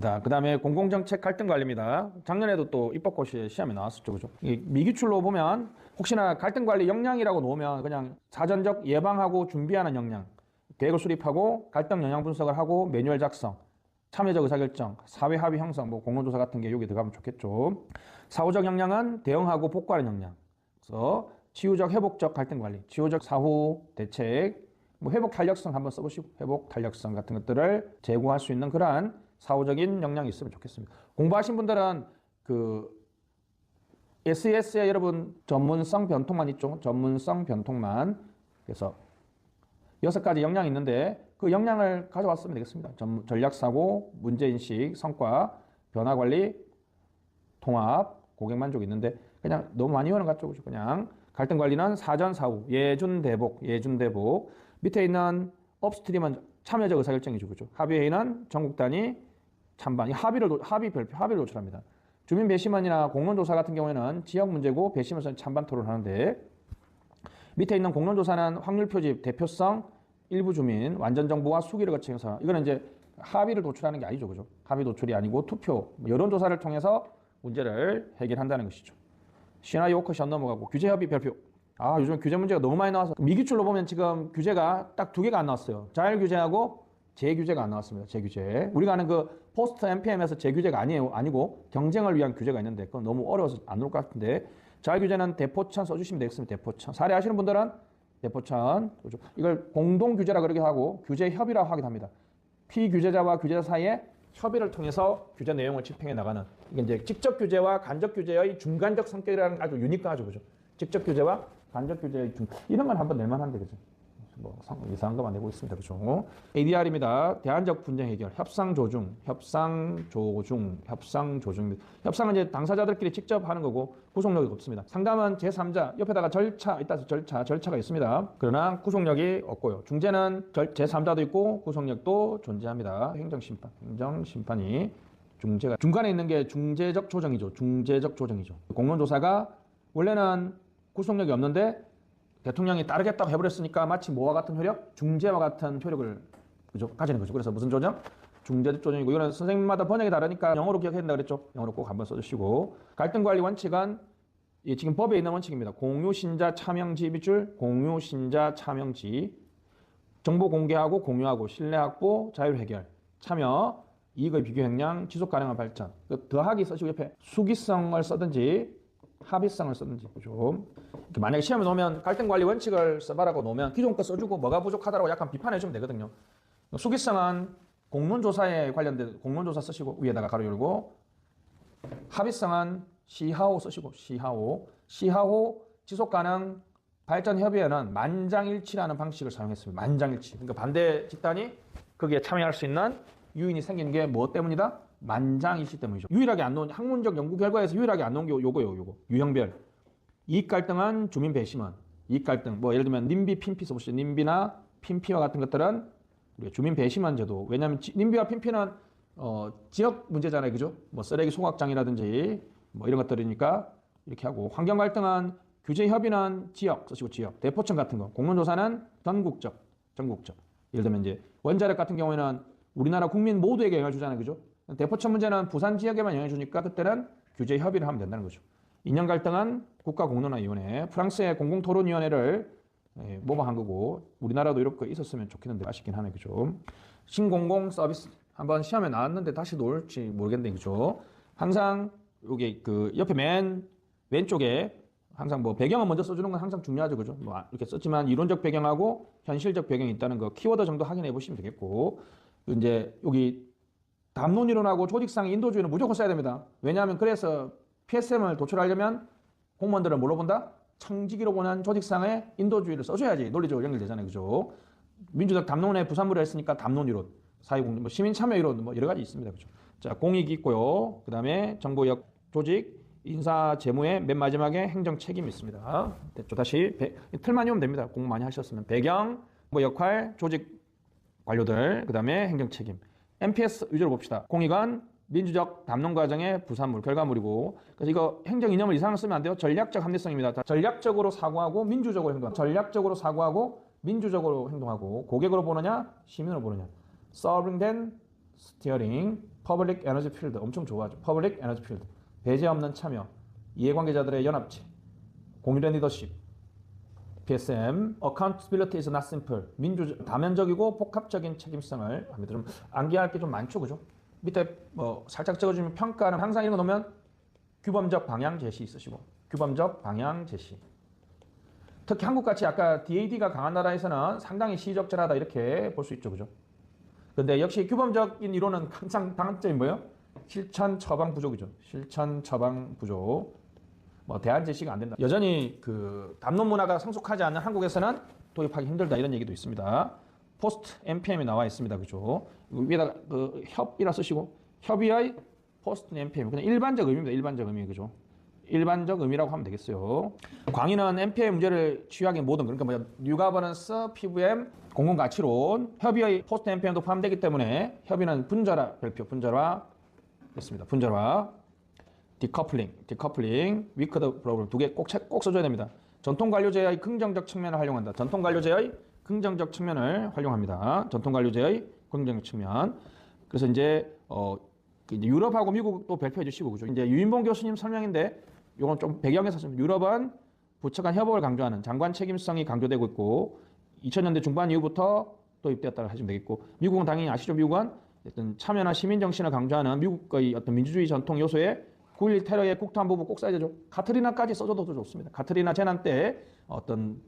그 다음에 공공정책 갈등관리입니다. 작년에도 또 입법고시에 시험에 나왔었죠. 그죠? 이 미기출로 보면 혹시나 갈등관리 역량이라고 놓으면 그냥 사전적 예방하고 준비하는 역량, 계획을 수립하고 갈등 영향 분석을 하고 매뉴얼 작성, 참여적 의사결정, 사회 합의 형성, 뭐 공론조사 같은 게 여기 들어가면 좋겠죠. 사후적 역량은 대응하고 복구하는 역량. 그래서 치유적 회복적 갈등관리, 치유적 사후 대책, 뭐 회복 탄력성 한번 써보시고 회복 탄력성 같은 것들을 제고할 수 있는 그러한 사후적인 역량이 있으면 좋겠습니다. 공부하신 분들은 그 SES에 여러분 전문성 변통만 있죠. 전문성 변통만. 그래서 6가지 역량이 있는데 그 역량을 가져왔으면 되겠습니다. 전략사고, 문제인식, 성과, 변화관리, 통합, 고객만족이 있는데 그냥 너무 많이 오는 것 같죠. 그냥 갈등관리는 사전, 사후, 예준, 대복, 예준, 대복. 밑에 있는 업스트림은 참여적 의사결정이죠. 그죠? 합의회의는 전국 단위 찬반, 합의 별표, 합의를 도출합니다. 주민 배심원이나 공론조사 같은 경우에는 지역 문제고 배심원에서는 찬반 토론하는데 밑에 있는 공론조사는 확률 표집, 대표성, 일부 주민, 완전 정보와 수기를 거치면서 이거는 이제 합의를 도출하는 게 아니죠. 그죠? 합의 도출이 아니고 투표, 여론조사를 통해서 문제를 해결한다는 것이죠. 시나리오 워크숍 넘어가고 규제협의 별표. 요즘 규제 문제가 너무 많이 나와서 미기출로 보면 지금 규제가 딱 2개가 안 나왔어요. 자율규제하고 재규제가 안 나왔습니다. 재규제. 우리가 아는 그 포스트 NPM에서 재규제가 아니고 경쟁을 위한 규제가 있는데 그건 너무 어려워서 안 나올 것 같은데 자율규제는 대포천 써주시면 되겠습니다. 대포천. 사례 아시는 분들은 대포천. 그렇죠. 이걸 공동규제라 그러게 하고 규제협의라고 하기도 합니다. 피규제자와 규제자 사이에 협의를 통해서 규제 내용을 집행해 나가는 이게 이제 직접 규제와 간접 규제의 중간적 성격이라는 아주 유니크하죠. 그죠? 직접 규제와 간접 규제의 이런 건 한번 낼만한데 그죠? 뭐 이상한 것만 내고 있습니다. 그죠? ADR입니다. 대안적 분쟁 해결, 협상 조중. 협상은 이제 당사자들끼리 직접 하는 거고 구속력이 없습니다. 상담은 제3자 옆에다가 절차가 있습니다. 그러나 구속력이 없고요. 중재는 제3자도 있고 구속력도 존재합니다. 행정심판이 중재가 중간에 있는 게 중재적 조정이죠. 공론조사가 원래는 구속력이 없는데 대통령이 따르겠다고 해버렸으니까 마치 뭐와 같은 효력? 중재와 같은 효력을 그죠? 가지는 거죠. 그래서 무슨 조정? 중재적 조정이고 이거는 선생님마다 번역이 다르니까 영어로 기억해야 된다 그랬죠. 영어로 꼭 한번 써주시고 갈등관리 원칙은 지금 법에 있는 원칙입니다. 공유신자 참여지 밑줄 공유신자 참여지 정보 공개하고 공유하고 신뢰 확보 자율 해결 참여 이익의 비교 역량 지속 가능한 발전 더하기 쓰시고 옆에 수기성을 쓰든지 합의성을 쓰든지 그죠. 만약에 시험에 놓으면 갈등관리 원칙을 써봐라고 놓으면 기존 거 써주고 뭐가 부족하다라고 약간 비판해주면 되거든요. 수기성은 공론조사에 관련된 공론조사 쓰시고 위에다가 가로 열고 합의성은 시하오 쓰시고 시하오 지속가능 발전협의회는 만장일치라는 방식을 사용했습니다. 만장일치. 그러니까 반대 집단이 거기에 참여할 수 있는 유인이 생기는 게 뭐 때문이다? 만장일치 때문이죠. 유일하게 안 놓은 학문적 연구 결과에서 유일하게 안 놓은 게 요거 유형별 이익 갈등은 주민 배심원 이익 갈등 뭐 예를 들면 님비 핀피 써보시죠. 님비나 핀피와 같은 것들은 우리가 주민 배심원 제도 왜냐하면 님비와 핀피는 지역 문제잖아요. 그죠? 뭐 쓰레기 소각장이라든지 뭐 이런 것들이니까 이렇게 하고 환경 갈등은 규제 협의는 지역 쓰시고 지역 대포청 같은 거 공론조사는 전국적 예를 들면 이제 원자력 같은 경우에는 우리나라 국민 모두에게 영향을 주잖아요. 그죠? 대포천 문제는 부산 지역에만 영향을 주니까 그때는 규제 협의를 하면 된다는 거죠. 인연 갈등은 국가공론화위원회, 프랑스의 공공토론위원회를 모방한 거고 우리나라도 이렇게 있었으면 좋겠는데 아쉽긴 하네. 그죠? 신공공 서비스 한번 시험에 나왔는데 다시 놓을지 모르겠는데 그죠? 항상 여기 그 옆에 맨 왼쪽에 항상 뭐 배경을 먼저 써주는 건 항상 중요하죠. 그죠? 뭐 이렇게 썼지만 이론적 배경하고 현실적 배경이 있다는 거 키워드 정도 확인해 보시면 되겠고 이제 여기 담론이론하고 조직상의 인도주의는 무조건 써야 됩니다. 왜냐하면 그래서 PSM을 도출하려면 공무원들은 뭘로 본다? 청지기로 보는 조직상의 인도주의를 써줘야지 논리적으로 연결되잖아요. 그죠? 민주적 담론의 부산물을 했으니까 담론이론, 사회공론, 뭐 시민참여이론 뭐 여러 가지 있습니다. 그죠? 자, 공익이 있고요. 그 다음에 정보역 조직, 인사 재무의 맨 마지막에 행정 책임이 있습니다. 됐죠? 다시 틀만 외우면 됩니다. 공부 많이 하셨으면 배경, 뭐 역할, 조직 관료들, 그 다음에 행정 책임. MPS 위주로 봅시다. 공익은 민주적 담론 과정의 부산물, 결과물이고 그래서 이거 행정 이념을 이상을 쓰면 안 돼요. 전략적 합리성입니다. 전략적으로 사고하고 민주적으로 행동하고 전략적으로 사고하고 민주적으로 행동하고 고객으로 보느냐 시민으로 보느냐 Serving then steering 퍼블릭 에너지 필드 엄청 좋아하죠. 퍼블릭 에너지 필드. 배제 없는 참여, 이해관계자들의 연합체, 공유된 리더십, PSM, accountability is not simple. 다면적이고 복합적인 책임성을 합니다. 좀 암기할 게 좀 많죠, 그죠? 밑에 뭐 살짝 적어주면 평가는 항상 이런 거 놓으면 규범적 방향 제시 있으시고, 규범적 방향 제시. 특히 한국같이 아까 DAD가 강한 나라에서는 상당히 시의적절하다 이렇게 볼 수 있죠, 그죠? 근데 역시 규범적인 이론은 항상 단점이 뭐예요? 실천 처방 부족이죠. 실천 처방 부족. 뭐 대안 제시가 안 된다. 여전히 그 담론 문화가 성숙하지 않는 한국에서는 도입하기 힘들다 이런 얘기도 있습니다. 포스트 NPM이 나와 있습니다, 그죠? 위에다가 그 협이라 쓰시고 협의의 포스트 NPM 그냥 일반적 의미입니다. 일반적 의미, 그죠? 일반적 의미라고 하면 되겠어요. 광의는 NPM 문제를 취하기 모든 그러니까 뭐야 뉴 가버넌스, PVM, 공공가치론, 협의의 포스트 NPM도 포함되기 때문에 협의는 분절화 별표 분절화 됐습니다. 분절화, 디커플링, 위크드 프로그램 두 개 꼭 써줘야 됩니다. 전통관료제의 긍정적 측면을 활용한다. 전통관료제의 긍정적 측면을 활용합니다. 전통관료제의 긍정적 측면. 그래서 이제 유럽하고 미국도 발표해 주시고 그죠. 이제 유인봉 교수님 설명인데 이건 좀 배경에서 좀 유럽은 부처 간 협업을 강조하는 장관 책임성이 강조되고 있고 2000년대 중반 이후부터 도입되었다고 하시면 되겠고 미국은 당연히 아시죠. 미국은 어떤 참여나 시민 정신을 강조하는 미국의 어떤 민주주의 전통 요소에 9.11 테러의 국토 안보부 꼭 써야 되죠. 카트리나까지 써줘도 좋습니다. 카트리나 재난 때 어떤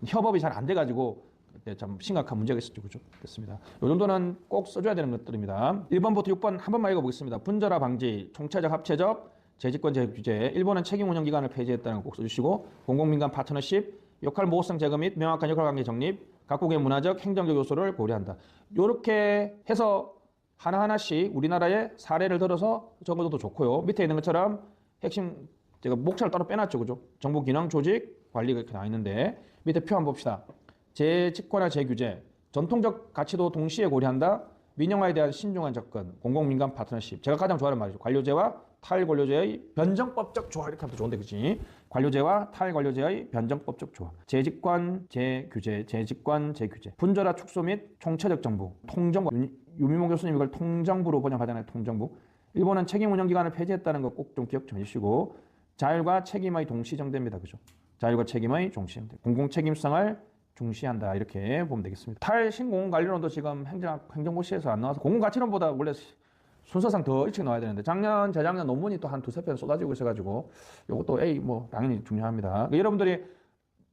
협업이 잘 안 돼가지고 그때 참 심각한 문제가 있었죠. 그죠? 됐습니다. 이 정도는 꼭 써줘야 되는 것들입니다. 1번부터 6번 한 번만 읽어보겠습니다. 분절화 방지, 총체적 합체적, 재직권 재규제, 일본은 책임 운영 기관을 폐지했다는 거 꼭 써주시고 공공민간 파트너십, 역할 모호성 제거 및 명확한 역할관계 정립, 각국의 문화적, 행정적 요소를 고려한다. 이렇게 해서 하나하나씩 우리나라의 사례를 들어서 적어도 좋고요. 밑에 있는 것처럼 핵심 제가 목차를 따로 빼놨죠. 그죠? 정부 기능, 조직, 관리가 이렇게 나와 있는데 밑에 표 한번 봅시다. 재직권화 재규제, 전통적 가치도 동시에 고려한다. 민영화에 대한 신중한 접근, 공공민간 파트너십. 제가 가장 좋아하는 말이죠. 관료제와 탈관료제의 변정법적 조화 이렇게 하면 좋은데 그치? 관료제와 탈관료제의 변정법적 조화. 재직권 재규제, 재직권 재규제. 분절화 축소 및 총체적 정부, 통정부. 유미몽 교수님 이걸 통정부로 번역하잖아요. 통정부. 일본은 책임 운영 기관을 폐지했다는 거 꼭 좀 기억 좀 해주시고 자율과 책임의 동시정대입니다. 그죠? 자율과 책임의 동시정대. 공공 책임성을 중시한다 이렇게 보면 되겠습니다. 탈신공공관리론도 지금 행정고시에서 안 나와서 공공가치론보다 원래 순서상 더 일찍 나와야 되는데 작년, 재작년 논문이 또 한 두세 편 쏟아지고 있어가지고 이것도 A 뭐 당연히 중요합니다. 그러니까 여러분들이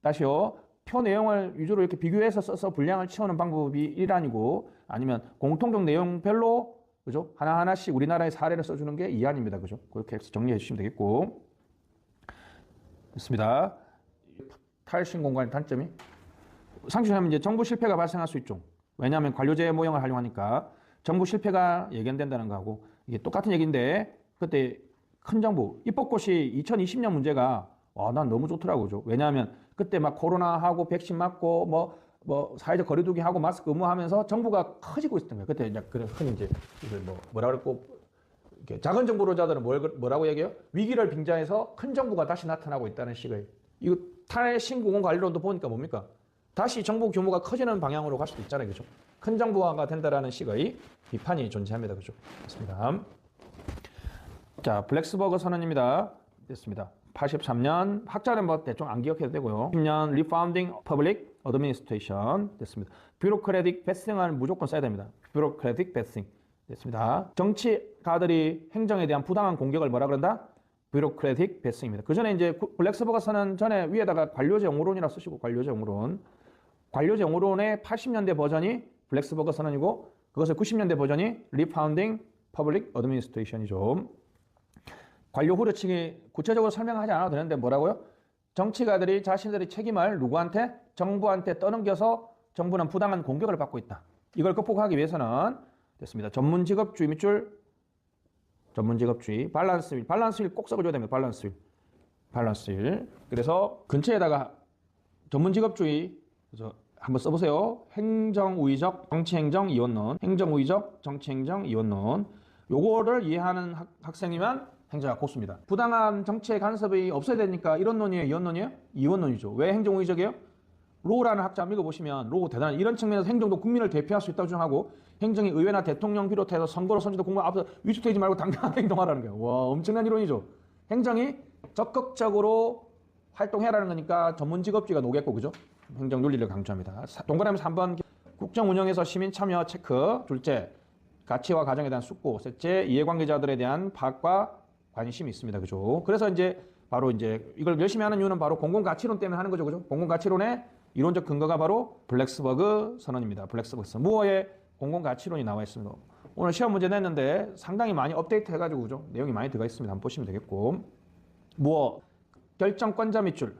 다시요 표 내용을 위주로 이렇게 비교해서 써서 분량을 채우는 방법이 일환이고 아니면 공통적 내용별로 그죠 하나하나씩 우리나라의 사례를 써주는 게 이안입니다. 그죠? 그렇게 해서 정리해 주시면 되겠고 됐습니다. 탈신공관의 단점이 상식하면 이제 정부 실패가 발생할 수 있죠. 왜냐하면 관료제 모형을 활용하니까 정부 실패가 예견된다는 거하고 이게 똑같은 얘기인데 그때 큰 정부 입법고시 2020년 문제가 난 너무 좋더라고요. 그죠? 왜냐하면 그때 막 코로나하고 백신 맞고 뭐 사회적 거리두기 하고 마스크 의무하면서 정부가 커지고 있었던 거예요. 그때 이제 흔히 이제 이걸 뭐라 그랬고 작은 정부로자들은 뭐라고 얘기해요? 위기를 빙자해서 큰 정부가 다시 나타나고 있다는 식의 이거 탈신공공관리론도 보니까 뭡니까? 다시 정부 규모가 커지는 방향으로 갈 수도 있잖아요. 그죠? 큰 정부화가 된다라는 식의 비판이 존재합니다. 그죠? 됐습니다. 자, 블랙스버그 선언입니다. 됐습니다. 83년 학자는 뭐 대충 안 기억해도 되고요. 10년 Refounding Public Administration 됐습니다. 뷰로크래틱 베싱을 무조건 써야 됩니다. 뷰로크래틱 베싱 됐습니다. 정치가들이 행정에 대한 부당한 공격을 뭐라 그런다? 뷰로크래틱 베싱입니다. 그 전에 이제 블랙스버그 선언 전에 위에다가 관료제 용어론이라 쓰시고 관료제 용어론. 관료제 용어론의 80년대 버전이 블랙스버그 선언이고 그것의 90년대 버전이 Refounding Public Administration이죠. 관료 후려치기 구체적으로 설명하지 않아도 되는데 뭐라고요? 정치가들이 자신들의 책임을 누구한테? 정부한테 떠넘겨서 정부는 부당한 공격을 받고 있다. 이걸 극복하기 위해서는 됐습니다. 전문직업주의 밑줄 전문직업주의 밸런스윌 꼭 써줘야 됩니다. 밸런스윌 그래서 근처에다가 전문직업주의 그래서 한번 써보세요. 행정우의적 정치행정 이원론 행정우의적 정치행정 이원론 요거를 이해하는 학생이면 행정학 고수입니다. 부당한 정치의 간섭이 없어야 되니까 이원론이에요? 이원론이에요? 이원론이죠. 왜 행정우의적이에요? 로우라는 학자 읽어보시면 로우 대단한 이런 측면에서 행정도 국민을 대표할 수 있다고 주장하고 행정이 의회나 대통령 비롯해서 선거로 선출된 공무원 앞서 위축되지 말고 당당하게 행동하라는 거예요. 와, 엄청난 이론이죠. 행정이 적극적으로 활동해라는 거니까 전문직업주의가 노겠고, 그죠? 행정 윤리를 강조합니다. 동그라미 3번 국정 운영에서 시민 참여 체크. 둘째, 가치와 가정에 대한 숙고. 셋째, 이해관계자들에 대한 파악과 관심이 있습니다. 그죠? 그래서 이제 바로 이제 이걸 열심히 하는 이유는 바로 공공가치론 때문에 하는 거죠. 그죠? 공공가치론의 이론적 근거가 바로 블랙스버그 선언입니다. 블랙스버그 선언. 무어의 공공가치론이 나와 있습니다. 오늘 시험 문제 냈는데 상당히 많이 업데이트 해가지고, 그죠? 내용이 많이 들어가 있습니다. 한번 보시면 되겠고. 무어, 결정권자 밑줄,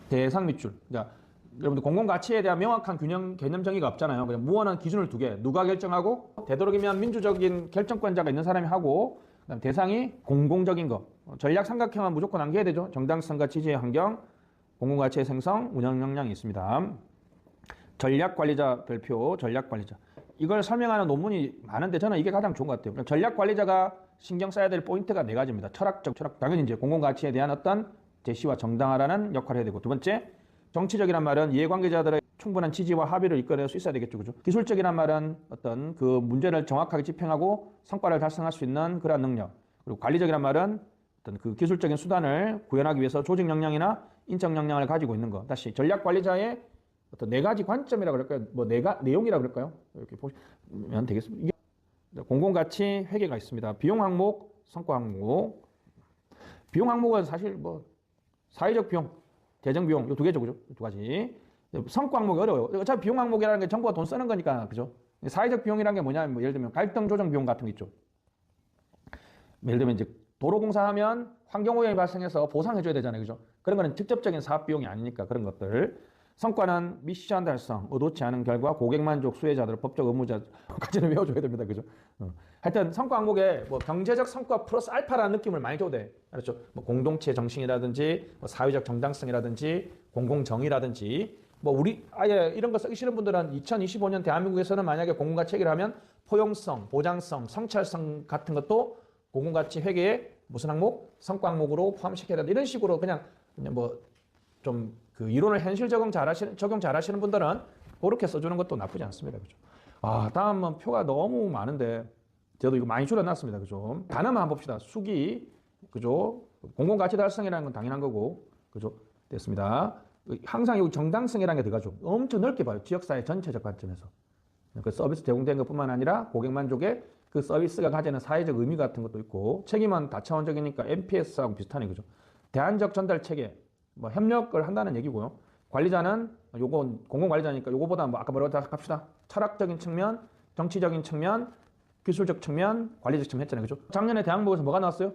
대상 밑줄. 그러니까 여러분들 공공가치에 대한 명확한 개념 정의가 없잖아요. 그냥 무어는 기준을 두 개. 누가 결정하고, 되도록이면 민주적인 결정권자가 있는 사람이 하고, 그다음 대상이 공공적인 거. 전략 삼각형은 무조건 남겨야 되죠. 정당성과 지지의 환경, 공공가치의 생성, 운영 역량이 있습니다. 전략관리자 별표, 전략관리자. 이걸 설명하는 논문이 많은데 저는 이게 가장 좋은 것 같아요. 전략관리자가 신경 써야 될 포인트가 네 가지입니다. 철학. 당연히 이제 공공가치에 대한 어떤 제시와 정당화라는 역할을 해야 되고, 두 번째, 정치적이란 말은 이해관계자들의 충분한 지지와 합의를 이끌어낼 수 있어야 되겠죠. 그죠? 기술적이란 말은 어떤 그 문제를 정확하게 집행하고 성과를 달성할 수 있는 그러한 능력. 그리고 관리적이란 말은 어떤 그 기술적인 수단을 구현하기 위해서 조직 역량이나 인적 역량을 가지고 있는 것. 다시 전략 관리자의 어떤 네 가지 관점이라 그럴까요? 뭐 내용이라 그럴까요? 이렇게 보시면 되겠습니다. 이게 공공가치 회계가 있습니다. 비용 항목, 성과 항목. 비용 항목은 사실 뭐 사회적 비용, 재정 비용 이 두 개죠, 그죠? 두 가지. 성과 항목이 어려워요. 어차피 비용 항목이라는 게 정부가 돈 쓰는 거니까, 그죠? 사회적 비용이라는 게 뭐냐면, 뭐 예를 들면 갈등 조정 비용 같은 거 있죠. 예를 들면 이제 도로공사하면 환경오염이 발생해서 보상해줘야 되잖아요, 그죠? 그런 거는 직접적인 사업 비용이 아니니까 그런 것들. 성과는 미션 달성, 의도치 않은 결과, 고객 만족, 수혜자들, 법적 의무자까지는 외워줘야 됩니다, 그죠? 하여튼 성과 항목에 뭐 경제적 성과 플러스 알파라는 느낌을 많이 줘도 돼. 그렇죠? 뭐 공동체 정신이라든지, 뭐 사회적 정당성이라든지, 공공정의라든지, 뭐 우리 아예 이런 거 쓰기 싫은 분들은 2025년 대한민국에서는 만약에 공공가치 회계를 하면 포용성, 보장성, 성찰성 같은 것도 공공가치 회계에 무슨 항목? 성과 항목으로 포함시켜야 된다. 이런 식으로 그냥 뭐 좀 그 이론을 현실 적용 잘하시는 분들은 그렇게 써주는 것도 나쁘지 않습니다. 그죠? 아, 다음은 표가 너무 많은데 저도 이거 많이 줄여놨습니다. 그죠? 단어만 한번 봅시다. 수기, 그죠? 공공가치 달성이라는 건 당연한 거고, 그죠? 됐습니다. 항상 이 정당성이라는 게 들어가죠. 엄청 넓게 봐요. 지역사회 전체적 관점에서. 그 서비스 제공된 것뿐만 아니라 고객 만족에 그 서비스가 가지는 사회적 의미 같은 것도 있고, 책임은 다차원적이니까 NPS하고 비슷하네, 그죠? 대안적 전달 체계, 뭐 협력을 한다는 얘기고요. 관리자는 요건 공공관리자니까 요거보다 뭐 아까 뭐라고 합시다. 철학적인 측면, 정치적인 측면, 기술적 측면, 관리적 측면 했잖아요, 그죠? 작년에 대학목에서 뭐가 나왔어요?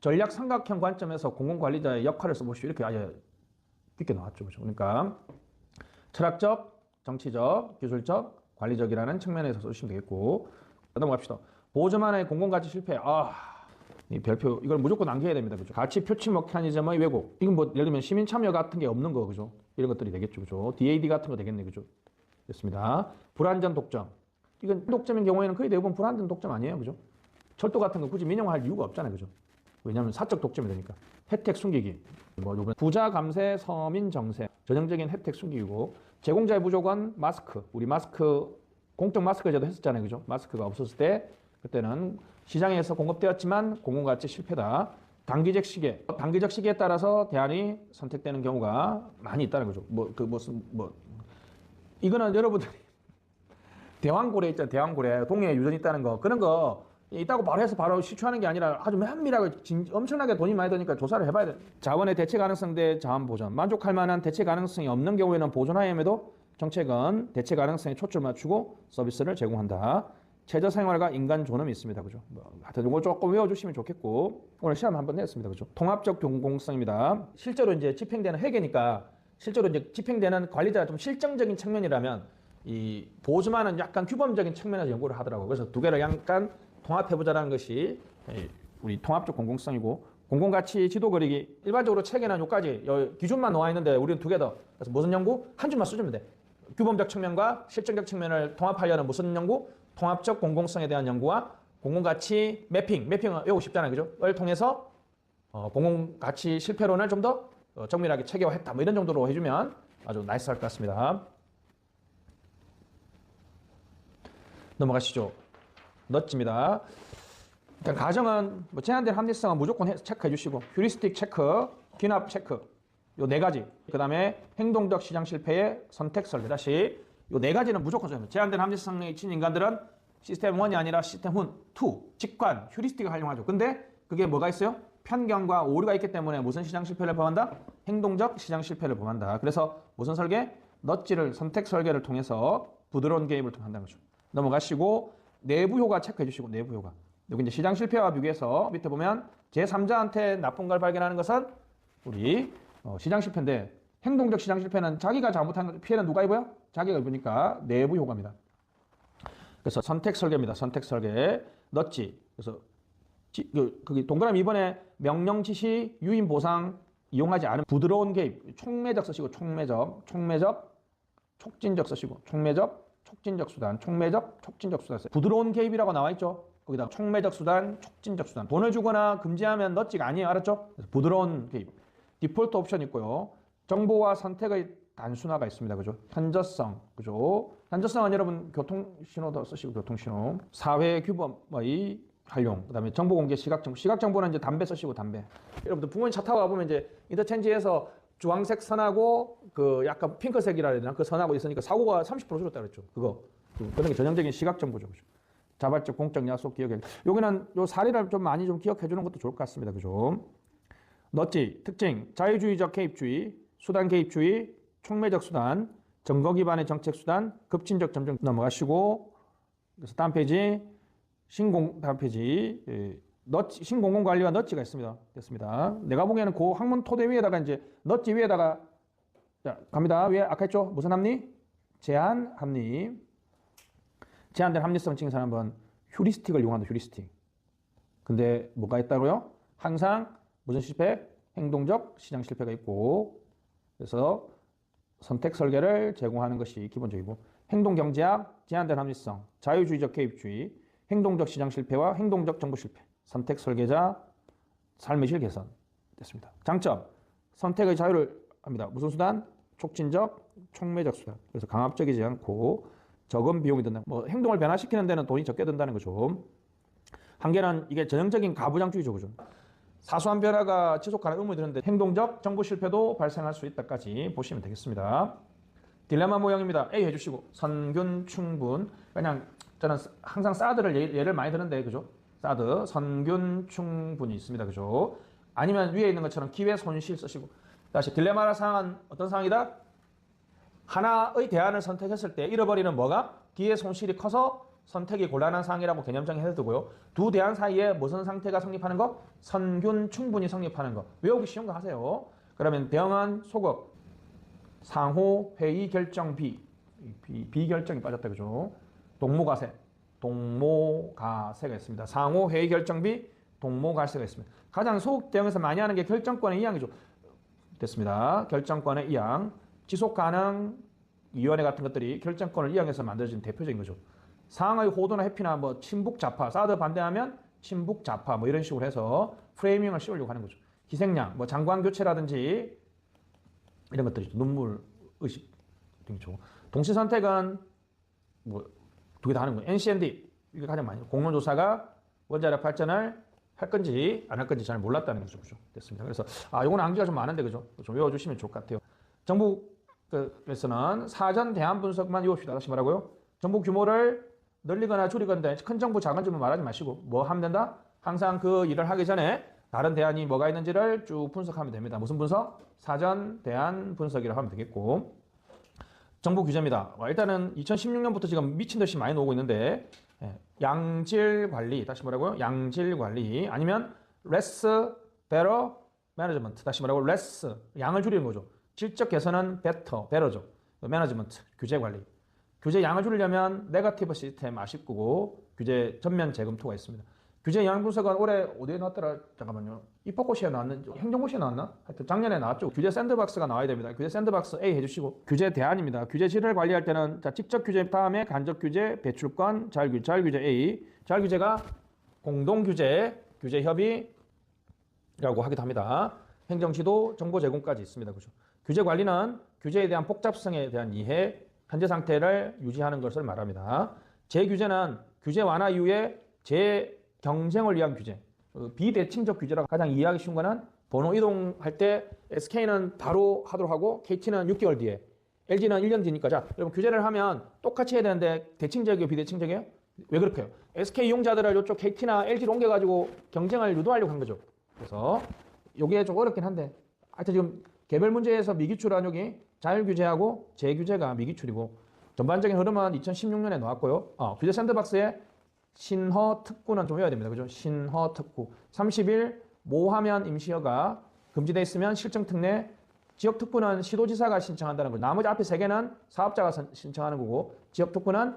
전략 삼각형 관점에서 공공관리자의 역할을 써보시오. 이렇게 아예 깊게 나왔죠, 그죠? 그러니까 철학적, 정치적, 기술적, 관리적이라는 측면에서 써주시면 되겠고, 넘어갑시다. 보조만의 공공가치 실패. 이 별표 이걸 무조건 남겨야 됩니다, 그죠? 가치 표출 메커니즘의 왜곡. 이건 뭐 예를 들면 시민 참여 같은 게 없는 거, 그죠? 이런 것들이 되겠죠, 그죠? DAD 같은 거 되겠네, 그죠? 됐습니다. 불완전 독점. 이건 독점인 경우에는 거의 대부분 불완전 독점 아니에요, 그죠? 철도 같은 거 굳이 민영화할 이유가 없잖아요, 그죠? 왜냐하면 사적 독점이 되니까. 혜택 숨기기. 뭐 요번 부자 감세, 서민 정세. 전형적인 혜택 숨기기고, 제공자의 부족은 마스크. 우리 마스크 공적 마스크 제도 했었잖아요, 그죠? 마스크가 없었을 때 그때는 시장에서 공급되었지만 공공가치 실패다. 단기적 시기에 따라서 대안이 선택되는 경우가 많이 있다는 거죠. 이거는 여러분들이 대왕고래 있잖아요. 대왕고래 동해에 유전이 있다는 거, 그런 거 있다고 바로 해서 바로 시추하는 게 아니라 아주 면밀하게 엄청나게 돈이 많이 드니까 조사를 해봐야 돼. 자원의 대체 가능성 대 자원 보전. 만족할 만한 대체 가능성이 없는 경우에는 보존하임에도 정책은 대체 가능성에 초점을 맞추고 서비스를 제공한다. 최저 생활과 인간 존엄이 있습니다. 그죠? 하여튼 이거 조금 외워주시면 좋겠고, 오늘 시험 한번 냈습니다. 그죠? 통합적 공공성입니다. 실제로 이제 집행되는 회계니까 실제로 이제 집행되는 관리자가 좀 실정적인 측면이라면 이 보조만은 약간 규범적인 측면에서 연구를 하더라고요. 그래서 두 개를 약간 통합해보자라는 것이 우리 통합적 공공성이고, 공공가치 지도 그리기. 일반적으로 책에는 여기까지 기준만 나와 있는데 우리는 두 개 더. 그래서 무슨 연구? 한 줄만 써주면 돼. 규범적 측면과 실정적 측면을 통합하려는 무슨 연구? 통합적 공공성에 대한 연구와 공공가치 매핑은 외우고 싶잖아요, 그죠? 을 통해서 공공가치 실패론을 좀 더 정밀하게 체계화했다. 뭐 이런 정도로 해주면 아주 나이스할 것 같습니다. 넘어가시죠. 넛입니다. 일단 가정은 뭐 제한된 합리성은 무조건 체크해 주시고 휴리스틱 체크, 귀납 체크 요 네 가지. 그다음에 행동적 시장 실패의 선택 설계. 다시 요 네 가지는 무조건 써야 돼요. 제한된 합리성에 친 인간들은 시스템 1이 아니라 시스템 2, 직관, 휴리스틱을 활용하죠. 근데 그게 뭐가 있어요? 편견과 오류가 있기 때문에 무슨 시장 실패를 범한다? 행동적 시장 실패를 범한다. 그래서 무슨 설계? 넛지를 선택 설계를 통해서 부드러운 개입을 통한다는 거죠. 넘어가시고 내부 효과 체크해 주시고 내부 효과. 여기 이제 시장 실패와 비교해서 밑에 보면 제3자한테 나쁜 걸 발견하는 것은 우리 시장 실패인데 행동적 시장 실패는 자기가 잘못한 피해는 누가 입어요? 자기가 입으니까 내부 효과입니다. 그래서 선택 설계입니다. 선택 설계. 넛지. 그래서 거기 동그라미 2번에 명령 지시 유인 보상 이용하지 않은 부드러운 개입. 촉매적 쓰시고 촉매적 촉진적 쓰시고 촉진적 수단, 촉진적 수단 써요. 부드러운 개입이라고 나와 있죠. 거기다 촉매적 수단, 촉진적 수단. 돈을 주거나 금지하면 넛지가 아니에요. 알았죠? 부드러운 개입. 디폴트 옵션 있고요. 정보와 선택의 단순화가 있습니다. 그죠? 현저성. 그죠? 현저성은 여러분 교통신호도 쓰시고 교통신호. 사회 규범의 활용. 그다음에 정보 공개 시각정보. 시각정보는 이제 담배 쓰시고 담배. 여러분들 부모님 차 타고 가보면 이제 인터체인지에서 주황색 선하고 그 약간 핑크색이라 해야 되나? 그 선하고 있으니까 사고가 30% 줄었다 그랬죠. 그런 게 전형적인 시각정보죠. 그죠? 자발적 공적 약속 기억에. 여기는 요 사례를 좀 많이 좀 기억해 주는 것도 좋을 것 같습니다. 그죠? 넛지 특징 자유주의적 개입주의, 수단 개입주의, 촉매적 수단, 증거 기반의 정책 수단, 급진적 점정 넘어가시고 그래서 다음 페이지 다음 페이지 신공공 관리와 넛지가 있습니다. 됐습니다. 내가 보기에는 그 학문 토대 위에다가 이제 넛지 위에다가 자 갑니다. 위에 아까 했죠? 무슨 합리? 제한 합리. 제한된 합리성 칭산 한번 휴리스틱을 이용한다. 휴리스틱. 근데 뭐가 있다고요? 항상 무슨 실패? 행동적 시장 실패가 있고 그래서 선택 설계를 제공하는 것이 기본적이고 행동 경제학, 제한된 합리성, 자유주의적 개입주의, 행동적 시장 실패와 행동적 정보 실패, 선택 설계자, 삶의 질 개선 됐습니다. 장점, 선택의 자유를 합니다. 무슨 수단? 촉진적, 촉매적 수단. 그래서 강압적이지 않고 적은 비용이 든다. 뭐 행동을 변화시키는 데는 돈이 적게 든다는 거죠. 한계는 이게 전형적인 가부장주의죠. 그죠? 사소한 변화가 지속하는 의무이 드는데 행동적 정보 실패도 발생할 수 있다까지 보시면 되겠습니다. 딜레마 모형입니다. A 해주시고 선균 충분. 그냥 저는 항상 사드를 예를 많이 드는데 그죠? 사드 선균 충분이 있습니다. 그죠? 아니면 위에 있는 것처럼 기회 손실 쓰시고 다시 딜레마 상황은 어떤 상황이다? 하나의 대안을 선택했을 때 잃어버리는 뭐가? 기회 손실이 커서 선택이 곤란한 상황이라고 개념적인 해두고요. 두 대안 사이에 무슨 상태가 성립하는 거? 선균 충분히 성립하는 거. 외우기 쉬운 거 하세요. 그러면 병안 소급 상호 회의 결정 비결정이 빠졌다 그죠? 동모가세가 있습니다. 상호 회의 결정 동모가세가 있습니다. 가장 소극 대응에서 많이 하는 게 결정권의 이양이죠. 됐습니다. 결정권의 이양, 지속 가능 위원회 같은 것들이 결정권을 이양해서 만들어진 대표적인 거죠. 상하의 호도나 회피나 뭐 친북 좌파, 사드 반대하면 친북 좌파 뭐 이런 식으로 해서 프레이밍을 씌우려고 하는 거죠. 희생양, 뭐 장관 교체라든지 이런 것들이 눈물 의식 등이죠. 동시 선택은 뭐 두 개 다 하는 거예요. NCND 이게 가장 많이 공론조사가 원자력 발전을 할 건지 안 할 건지 잘 몰랐다는 거죠. 그죠? 됐습니다. 그래서 이거는 암기가 좀 많은데 그죠? 좀 외워주시면 좋을 것 같아요. 정부에서는 사전 대안 분석만 이옵시다. 다시 말하고요. 정부 규모를 늘리거나 줄이거나 큰 정부 작은 정부 말하지 마시고 뭐 하면 된다? 항상 그 일을 하기 전에 다른 대안이 뭐가 있는지를 쭉 분석하면 됩니다. 무슨 분석? 사전 대안 분석이라고 하면 되겠고 정부 규제입니다. 일단은 2016년부터 지금 미친 듯이 많이 나오고 있는데 양질 관리, 다시 뭐라고요? 양질 관리 아니면 less, better management, 다시 뭐라고? less, 양을 줄이는 거죠. 질적 개선은 better, better죠. 매너지먼트, 규제 관리. 규제 양을 줄이려면 네거티브 시스템 아실 거고 규제 전면 재검토가 있습니다. 규제 영향 분석은 올해 어디에 나왔더라? 잠깐만요. 입학고시에 나왔는지 행정고시에 나왔나? 하여튼 작년에 나왔죠. 규제 샌드박스가 나와야 됩니다. 규제 샌드박스 A 해주시고 규제 대안입니다. 규제 질을 관리할 때는 자, 직접 규제 다음에 간접 규제, 배출권, 자율규제 A. 자율규제가 공동규제, 규제협의라고 하기도 합니다. 행정지도, 정보 제공까지 있습니다. 그죠? 규제 관리는 규제에 대한 복잡성에 대한 이해, 현재 상태를 유지하는 것을 말합니다. 재규제는 규제 완화 이후에 재경쟁을 위한 규제. 비대칭적 규제라고 가장 이해하기 쉬운 거는 번호 이동할 때 SK는 바로 하도록 하고 KT는 6개월 뒤에, LG는 1년 뒤니까. 자, 여러분 규제를 하면 똑같이 해야 되는데 대칭적이에요, 비대칭적이에요? 왜 그렇게요? SK 이용자들을 이쪽 KT나 LG로 옮겨가지고 경쟁을 유도하려고 한 거죠. 그래서 이게 좀 어렵긴 한데 하여튼 지금 개별 문제에서 미기출한 여기 자율규제하고 재규제가 미기출이고 전반적인 흐름은 2016년에 나왔고요. 규제 샌드박스에 신허 특구는 좀 외워야 됩니다. 그죠? 신허 특구. 30일 모하면 임시허가 금지돼 있으면 실정 특례, 지역 특구는 시도지사가 신청한다는 거죠. 나머지 앞에 세 개는 사업자가 신청하는 거고 지역 특구는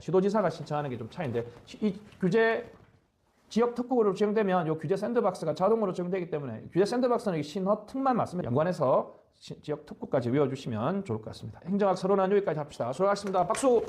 시도지사가 신청하는 게 좀 차이인데 이 규제 지역 특구로 지정되면 이 규제 샌드박스가 자동으로 지정되기 때문에 규제 샌드박스는 신허 특만 맞습니다. 연관해서 지역 특구까지 외워주시면 좋을 것 같습니다. 행정학 서론은 여기까지 합시다. 수고하셨습니다. 박수!